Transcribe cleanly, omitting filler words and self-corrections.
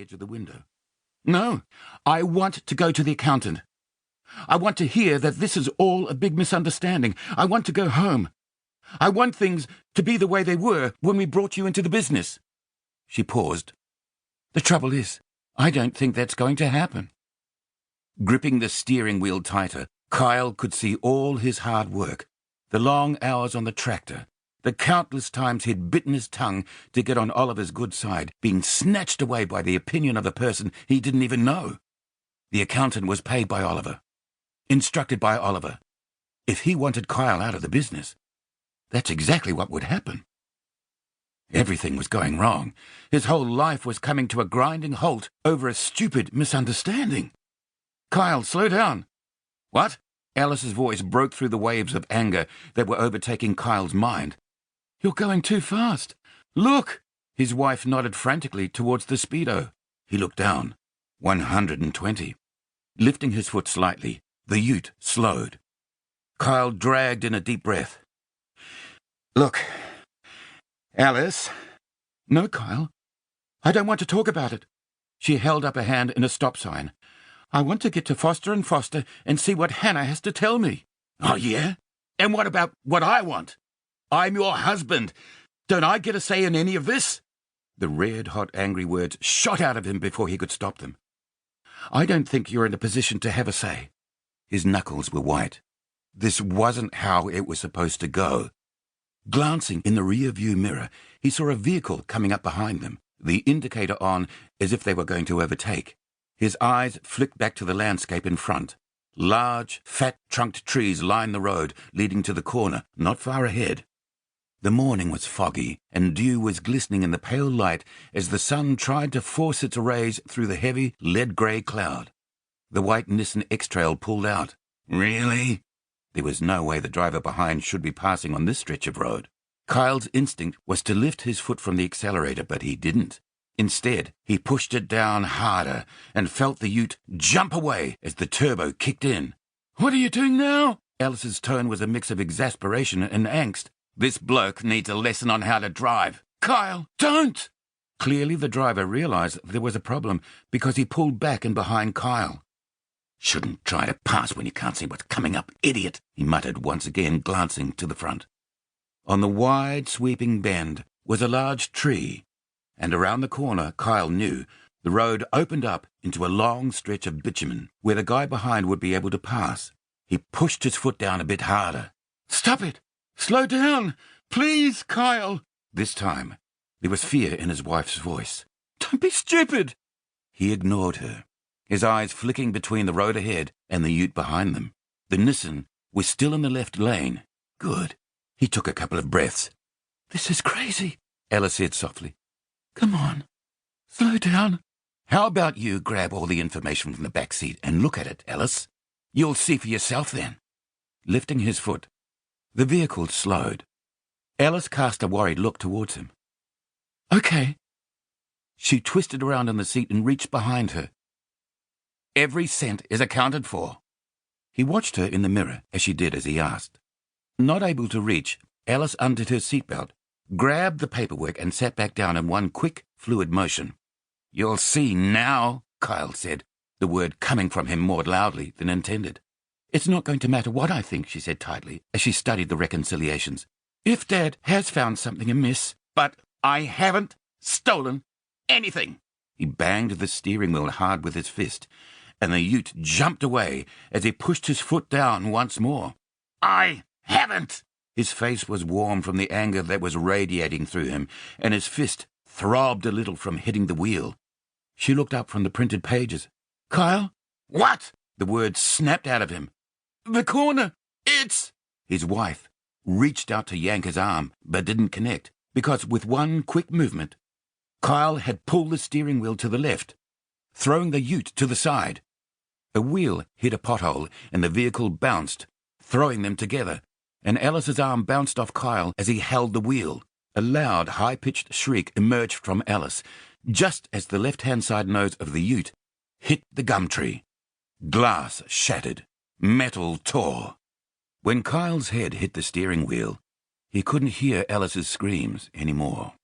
edge of the window. "No, I want to go to the accountant. I want to hear that this is all a big misunderstanding. I want to go home. I want things to be the way they were when we brought you into the business." She paused. "The trouble is, I don't think that's going to happen." Gripping the steering wheel tighter, Kyle could see all his hard work, the long hours on the tractor, the countless times he'd bitten his tongue to get on Oliver's good side, being snatched away by the opinion of a person he didn't even know. The accountant was paid by Oliver, instructed by Oliver. If he wanted Kyle out of the business, that's exactly what would happen. Everything was going wrong. His whole life was coming to a grinding halt over a stupid misunderstanding. "Kyle, slow down." "What?" Alice's voice broke through the waves of anger that were overtaking Kyle's mind. "You're going too fast. Look!" His wife nodded frantically towards the speedo. He looked down. 120. Lifting his foot slightly, the ute slowed. Kyle dragged in a deep breath. "Look, Alice." "No, Kyle. I don't want to talk about it." She held up a hand in a stop sign. "I want to get to Foster and Foster and see what Hannah has to tell me." "Oh, yeah? And what about what I want? I'm your husband. Don't I get a say in any of this?" The red-hot angry words shot out of him before he could stop them. "I don't think you're in a position to have a say." His knuckles were white. This wasn't how it was supposed to go. Glancing in the rear-view mirror, he saw a vehicle coming up behind them, the indicator on as if they were going to overtake. His eyes flicked back to the landscape in front. Large, fat-trunked trees lined the road leading to the corner, not far ahead. The morning was foggy, and dew was glistening in the pale light as the sun tried to force its rays through the heavy, lead-grey cloud. The white Nissan X-Trail pulled out. "Really?" There was no way the driver behind should be passing on this stretch of road. Kyle's instinct was to lift his foot from the accelerator, but he didn't. Instead, he pushed it down harder and felt the ute jump away as the turbo kicked in. "What are you doing now?" Alice's tone was a mix of exasperation and angst. "This bloke needs a lesson on how to drive." "Kyle, don't!" Clearly the driver realized there was a problem because he pulled back and behind Kyle. "Shouldn't try to pass when you can't see what's coming up, idiot," he muttered once again, glancing to the front. On the wide, sweeping bend was a large tree, and around the corner, Kyle knew, the road opened up into a long stretch of bitumen where the guy behind would be able to pass. He pushed his foot down a bit harder. "Stop it! Slow down! Please, Kyle!" This time, there was fear in his wife's voice. "Don't be stupid!" He ignored her, his eyes flicking between the road ahead and the ute behind them. The Nissan was still in the left lane. Good. He took a couple of breaths. "This is crazy," Alice said softly. "Come on, slow down." "How about you grab all the information from the back seat and look at it, Alice? You'll see for yourself then." Lifting his foot, the vehicle slowed. Alice cast a worried look towards him. "Okay." She twisted around in the seat and reached behind her. "Every cent is accounted for." He watched her in the mirror as she did as he asked. Not able to reach, Alice undid her seatbelt, grabbed the paperwork and sat back down in one quick, fluid motion. "You'll see now," Kyle said, the word coming from him more loudly than intended. "It's not going to matter what I think," she said tightly, as she studied the reconciliations. "If Dad has found something amiss—" "But I haven't stolen anything." He banged the steering wheel hard with his fist, and the ute jumped away as he pushed his foot down once more. "I haven't!" His face was warm from the anger that was radiating through him, and his fist throbbed a little from hitting the wheel. She looked up from the printed pages. "Kyle?" "What?" The words snapped out of him. "The corner! It's—" His wife reached out to yank his arm, but didn't connect, because with one quick movement, Kyle had pulled the steering wheel to the left, throwing the ute to the side. A wheel hit a pothole, and the vehicle bounced, throwing them together, and Alice's arm bounced off Kyle as he held the wheel. A loud, high-pitched shriek emerged from Alice, just as the left-hand side nose of the ute hit the gum tree. Glass shattered. Metal tore. When Kyle's head hit the steering wheel, he couldn't hear Alice's screams anymore.